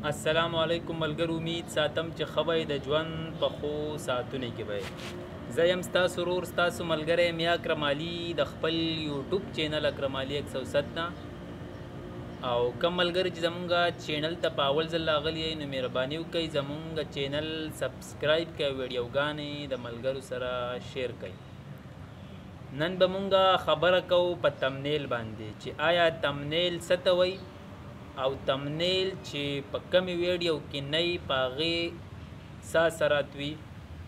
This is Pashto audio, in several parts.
السلام علیکم ملګرو، امید ساتم چې خبرې د ژوند په خو ساعتونو کې به زه یم ستاسو ورور ستاسو ملګری میا اکرم علي د خپل یوټیوب چینل اکرم علي 107 نه. او کم ملګري چې زمونږ چینل ته په اول ځل راغلي یئ نو مهرباني وکړئ زمونږ چینل سبسکرایب کړئ، ویډیوګانې د ملګرو سره شیر کړئ. نن به مونږ خبره کوو په تمنیل باندې چې آیا تمنیل څه ته وایي او تمنیل چې په کمی ویډیو کې نه وي په هغې څه اثرات وي،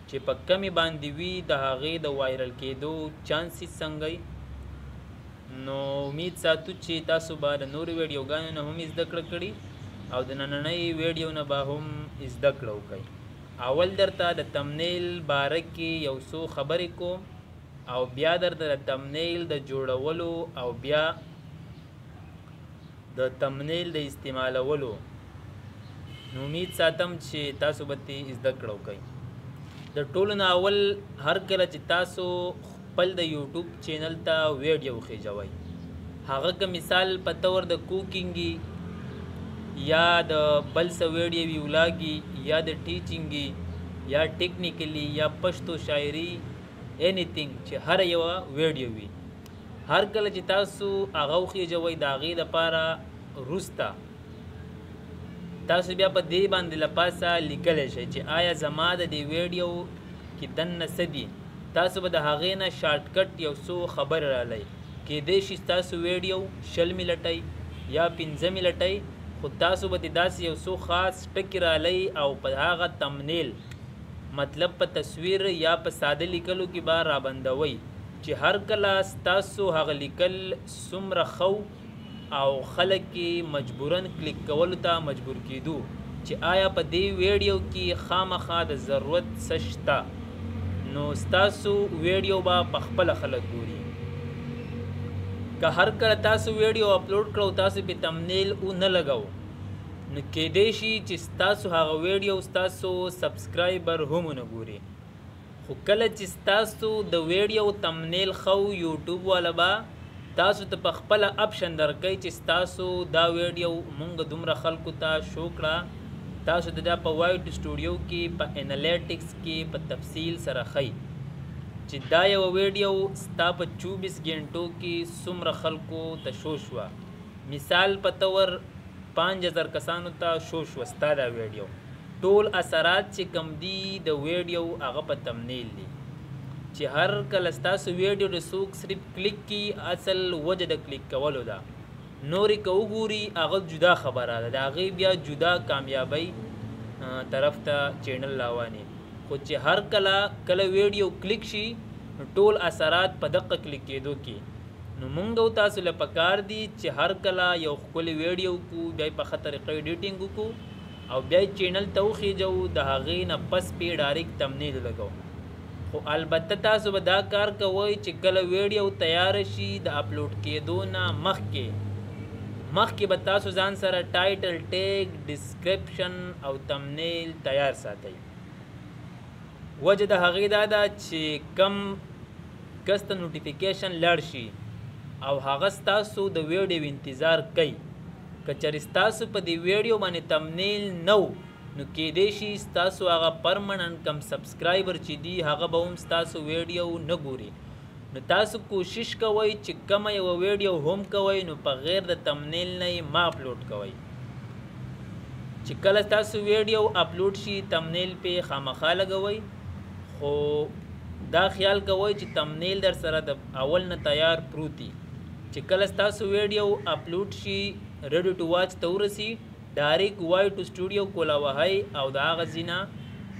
چې په کمی باندې وي د هغې د وایرل کېدو چانسز څنګه وي. نو امید ساتو چې تاسو به د نورو ویډیوګانو نه هم زده کړه کړي او د نننۍ ویډیو نه به هم زده کړه وکړئ. اول درته د تمنیل باره کې یو څو خبرې کوم او بیا درته د تمنیل د جوړولو او بیا د تمنیل د استعمالولو نو امید ساتم چې تاسو به ترې زده کړه وکړئ. د ټولو نه اول هر کله چې تاسو خپل د یوټیوب چینل ته ویډیو خېجوئ، هغه که مثال په طور د کوکینګي یا د بل څه ویډیو وي ولاګي یا د ټیچینګي یا ټیکنیکلی یا پښتو شاعري انیثینګ چې هر یوه ویډیو وي، هر کله چې تاسو هغه وخېجوئ د هغې دپاره وروسته تاسو بیا په دې باندې له پاسه لیکلی شئ چې آیا زما د دې ویډیو کې دننه څه دي. تاسو به د هغې نه شارټکټ یو څو خبرې رالی، کیدای شي ستاسو ویډیو 20 منټۍ یا 15 منټۍ، خو تاسو به داسې یو څو خاص ټکي رالی او په هغه تمنیل مطلب په تصویر یا په ساده لیکلو کې به رابندوئ چې هر کله ستاسو هغه لیکل څومره ښه او خلک یې مجبوراً کلیک کولو ته مجبور کېدو چې آیا په دې ویډیو کې خامخا د ضرورت څه شته، نو ستاسو ویډیو به په خپله خلک ګوري. که هر کله تاسو ویډیو اپلوډ کړو تاسو پې تمنیل ونه لګو، نو کیدای شي چې ستاسو هغه ویډیو ستاسو سبسکرایبر هم ونه ګوري. خو کله چې ستاسو د ویډیو تمنیل ښه یوټیوب والا به تاسو ته په خپله اپشن درکوي چې ستاسو دا ویډیو مونږ دومره خلکو ته شو کړه، تاسو د دا په وایډ سټوډیو کې په انالیټکس کې په تفصیل سره ښیي چې دا یوه ویډیو ستا په 24 ګنټو کې څومره خلکو ته شو شوه. مثال په طور 5000 کسانو ته شو شوه ستا دا ویډیو. ټول اثرات چې کم دي د ویډیو هغه په تمنیل دي چې هر کله ستاسو ویډیو د څوک صرف کلیک کی اصل وجه د کلیک کولو ده، نورې که وګوري هغه جدا خبره ده، د هغې بیا جدا کامیابۍ طرف ته چینل روانې. خو چې هر کله ویډیو کلیک شي ټول اثرات په دقه کلیک کېدو کې، نو مونږ او تاسو له پکار دي چې هر کله یو ښکلې ویډیو کو بیا یې په ښه طریقه ایډیټینګ وکړو او بیا یې چینل ته وخېجو، د هغې نه پس پې ډایرکټ تمنیل لګو. خو البته تاسو به دا کار کوئ چې کله ویډیو تیاره شي د اپلوډ کېدو نه مخکې به تاسو ځان سره ټایټل ټیګ ډسکرپشن او تمنیل تیار ساتئ. وجه د هغې دا ده چې کم کس ته نوټیفیکیشن لاړ شي او هغه ستاسو د ویډیو انتظار کوي، که چېرې ستاسو په دې ویډیو باندې تمنیل نه و نو کیدای شي ستاسو هغه پرمننټ کم سبسکرایبر چې دي هغه به هم ستاسو ویډیو نه ګوري. نو تاسو کوشش کوئ چې کمه یوه ویډیو هم کوئ نو په غیر د تمنیل نه یې ما اپلوډ کوئ، چې کله ستاسو ویډیو اپلوډ شي تمنیل پې خامخا لګوئ، خو دا خیال کوئ چې تمنیل در سره د اول نه تیار پروتي، چې کله ستاسو ویډیو اپلوډ شي ریډي ټو واچ ته ورسي ډایرکټ وایډ سټوډیو کولا وهئ او د هغه ځای نه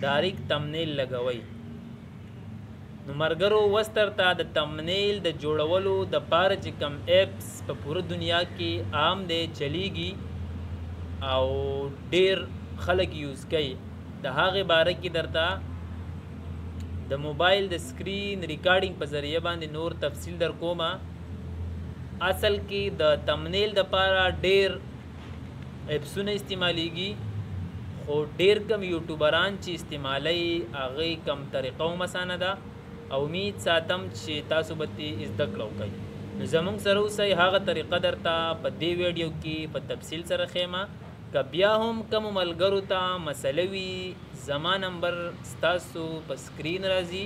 ډایرکټ تمنیل لګوئ. نو ملګرو اوس درته د تمنیل د جوړولو دپاره چې کوم ایپس په پوره دنیا کې عام دی چلیږي او ډیر خلک یوز کوي، د هغې باره کې درته د موبایل د سکرین ریکارډینګ په ذریعه باندې نور تفصیل در کومه. اصل کې د تمنیل دپاره ډیر اپسونه استعمالیږي، خو ډیر کم یوټیوبران چې استعمالی هغې کم طریقه هم اسانه ده او امید ساتم چې تاسو به ترې زده کړه وکړئ. نو زمونږ سره اوسئ، هغه طریقه درته په دې ویډیو کې په تفصیل سره ښیمه که بیا هم کومو ملګرو ته مسله وي زما نمبر ستاسو په سکرین راځي،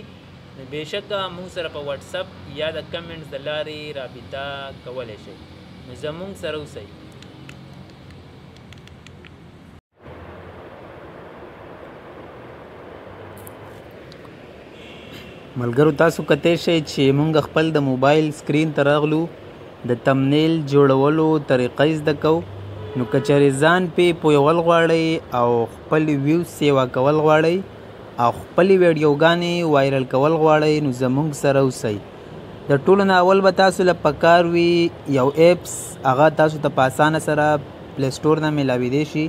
نو بېشکه موږ سره په واتساپ یا د کمنټس د لارې رابطه کولی شئ، نو زموږ سره اوسئ. ملګرو تاسو کتی شئ چې مونږ خپل د موبایل سکرین ته راغلو د تمنیل جوړولو طریقه زده کوو. نو که چېرې ځان پې پوهول غواړئ او خپل ویوز سیوا کول غواړئ او خپلې ویډیوګانې وایرل کول غواړئ نو زموږ سره اوسئ. د ټولو نه اول به تاسو له پکار وي یو ایپس، هغه تاسو ته په اسانه سره پلی سټور نه میلاویدی شي.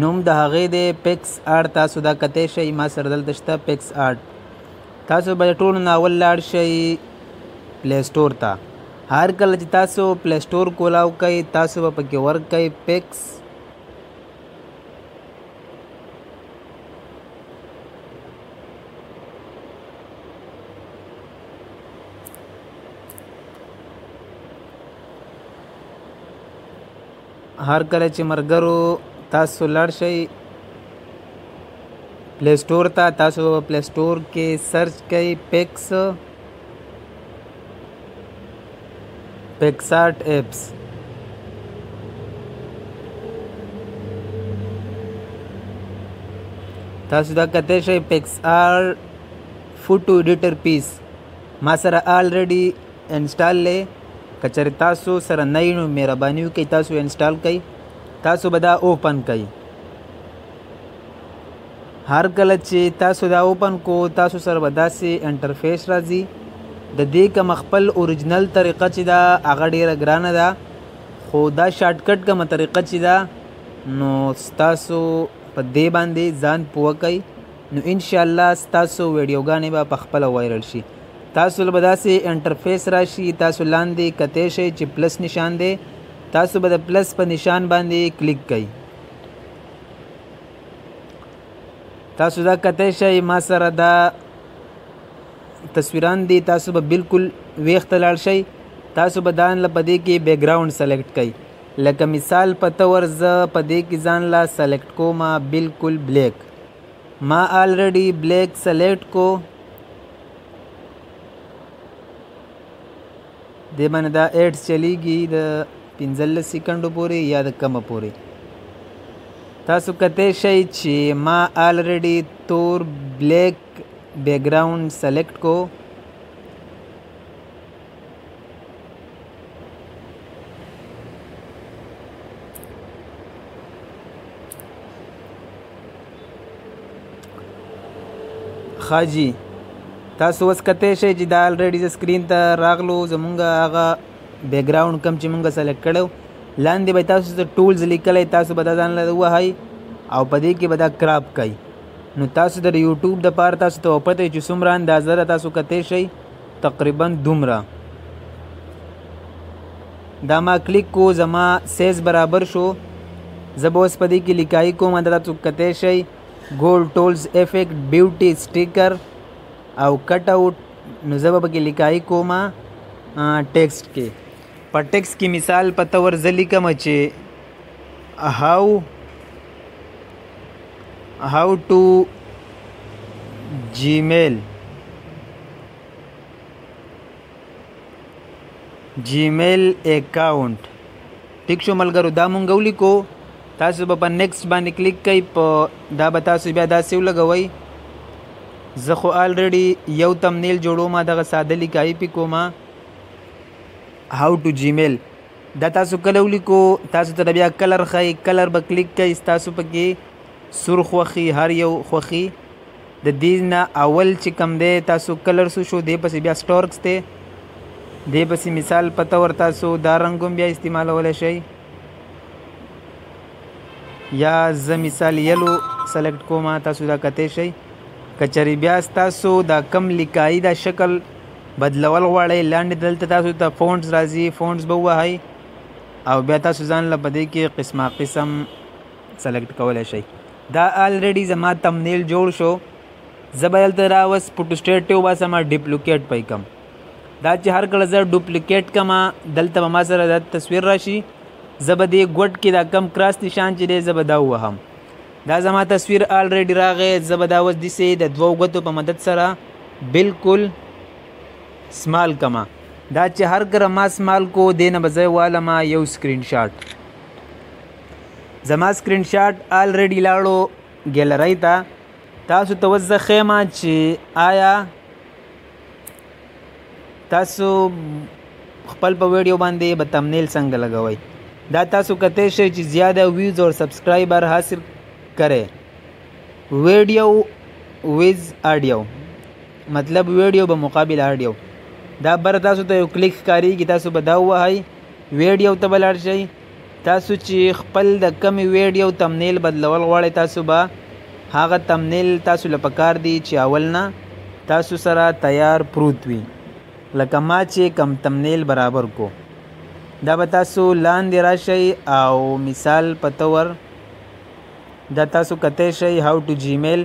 نوم د هغې دی پکس آرټ. تاسو دا کتی شئ، ما سره دلته شته پکس آرټ. تاسو به د ټولو نه اول لاړ شئ پلی سټور ته. هر کله چې تاسو پلی سټور کولاو کوئ تاسو به پکې ورکئ پکس. هر کله چې ملګرو تاسو لاړ شئ پلی سټور ته، تاسو پلی سټور کې سرچ کوئ پکس آرټ ایپس. تاسو دا کتی شئ پکس آرټ فوټو ایډیټر پیس. ما سره آلریډي انسټال دی. که چېرې تاسو سره نه وي نو مهرباني وکړئ تاسو انسټال کړئ. تاسو به دا اوپن کړئ. هر کله چې تاسو دا اوپن کو تاسو سره به داسې انټرفیس راځي. د دې کوم خپل اوریجنل طریقه چې ده هغه ډیره ګرانه ده، خو دا شارټکټ کومه طریقه چې ده نو ستاسو په دې باندې ځان پوه کوئ نو انشاءالله ستاسو ویډیوګانې به په خپله وایرل شي. تاسو له به داسې انټرفیس راشي، تاسو لاندې کتی شئ چې پلس نشان دی، تاسو به د پلس په نشان باندې کلیک کوئ. تاسو دا کتی شئ ما سره دا تصویران دي، تاسو به بالکل ویخ ته لاړ شئ. تاسو به ځان له په دې کې بیکګراوند سلیکټ کړئ. لکه مثال په طور زه په دې کې ځان له سلیکټ کوم بالکل بلیک. ما آلریډي بلیک سلیکټ کو. دې باندې دا ایډس چلیږي د 15 سیکنډو پورې یا د کمه پورې. تاسو کتی شئ چې ما آلریډي تور بلیک بیکګراوند سلیکټ کو. خاجي تاسو اوس کتی شئ چې دا آلریډي زه سکرین ته راغلو. زمونږ هغه بیکګراوند کم چې مونږ سلیکټ کړی لاندې به تاسو ته ټولز لیکلی، تاسو به دا ځان له ووهئ او په دې کې به دا کراپ کوئ. نو تاسو د یوټیوب دپاره تاسو ته پته وي چې څومره اندازه ده، تاسو کتی شئ تقریبا دومره. دا ما کلیک کو، زما سیز برابر شو. زه به اوس په دې کې لیکایي کوم. دا تاسو کتی شئ ګولډ ټولز افیکټ بیوټي سټیکر او کټ آوټ. نو زه به پکې لیکایي کوم ټیکسټ کې. په ټیکسټ کې مثال په طور زه لیکم چې how to gmail account. ټیک شو ملګرو، دا مونږ ولیکو. تاسو به په نیکسټ باندې کلیک کوئ. په دا به تاسو بیا داسې ولګوئ. زه خو آلریډي یو تمنیل جوړوم، دغه ساده لیکایي پې کوم how to gmail. دا تاسو کله ولیکو، تاسو ته بیا کلر ښایي، کلر به کلیک کوئ. تاسو پکې سور خوښي هر یو خوښي. د دې نه اول چې کم دی تاسو کلر سو شو، دې پسې بیا سټورکس دی، دې پسې مثال په طور تاسو دا رنګ هم بیا استعمالولی شئ. یا زه مثال یلو سلیکټ کوم، تاسو دا کتی شئ. که چېرې بیا ستاسو دا کم لیکایي دا شکل بدلول غواړئ لاندې دلته تاسو ته فونټس راځي، فونټس به ووهئ او بیا تاسو ځان له په دې کې قسمه قسم سلیکټ کولی شئ. دا آلریډي زما تمنیل جوړ شو. زه به دلته راوس فوټوسټیټ ته وباسم، ډپلیکیټ پی کم. دا چې هر کله زه ډپلیکیټ کم دلته به ما سره دا تصویر راشي زه به دې ګوټ کې دا کم کراس نشان چې دی زه به دا ووهم. دا زما تصویر آلریډي راغی. زه به دا اوس داسې د دوو ګوتو په مدد سره بالکل سمال کما. دا چې هر کله ما سمال کو دې نه به زه والمه یو سکرین شاټ. زما سکرین شاټ آلریډي لاړو ګیلرۍ ته. تاسو ته اوس زه ښیم چې آیا تاسو خپل په ویډیو باندې به تمنیل څنګه لګوئ. دا تاسو کتی شئ چې زیاده ویوز اور سبسکرائبر حاصل کرے. ویڈیو ویز آڈیو مطلب ویډیو به مقابل آډیو. دا بر تاسو ته یو کلیک ښکارېږي. تاسو به دا ووهئ ویډیو ته به لاړ شئ. تاسو چې خپل د کمې ویډیو تمنیل بدلول غواړئ تاسو به هغه تمنیل تاسو له پکار دی چې اول نه تاسو سره تیار پروت وي. لکه ما چې کم تمنیل برابر کو دا به تاسو لاندې راشئ او مثال په طور دا تاسو کتی شئ هاو ټو جیمیل.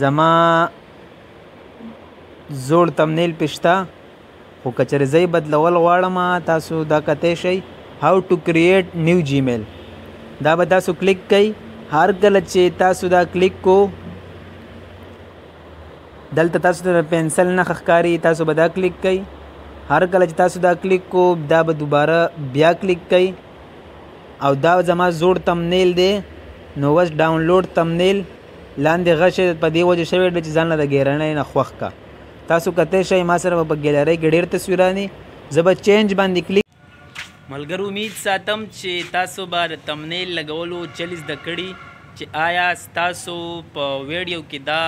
زما زوړ تمنیل پشته خو که چېرې زه یې بدلول غواړم تاسو دا کتی شئ هاو ټو کریټ نیو جیمیل. دا به تاسو کلیک کوئ. هر کله چې تاسو دا کلیک کو دلته تاسو ته پنسل نښه ښکاري. تاسو به دا کلیک کوئ. هر کله چې تاسو دا کلیک کو دا به دوباره بیا کلیک کوئ او دا زما زوړ تمنیل دی. نو اوس ډاونلوډ تمنیل لاندې غشې په دې وجه شوی دی چې ځان له د ګیرنۍ نه خوښ کا. تاسو کتی شئ ما سره به په ګیلرۍ کې ډېر تصویران دي. زه به چینج باندې کلیک. ملګرو امید ساتم چې تاسو به د تمنیل لګولو چل زده کړي چې آیا ستاسو په ویډیو کې دا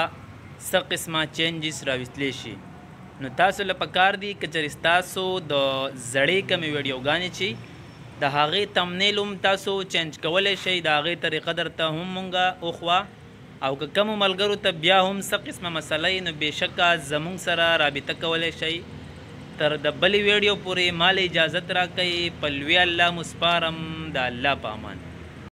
څه قسمه چینجز راوستلی شي. نو تاسو له پکار دی که چېرې ستاسو د زړې کمې ویډیوګانې چې د هغې تمنیل هم تاسو چینج کولی شئ. د هغې طریقه درته هم مونږه وښوه او که کومو ملګرو ته بیا هم څه قسمه مسله یې نو بېشکه زموږ سره رابطه کولی شئ. تر د بلې ویډیو پورې مال اجازت راکئ. په لوی الله مو سپارم. د الله په امان.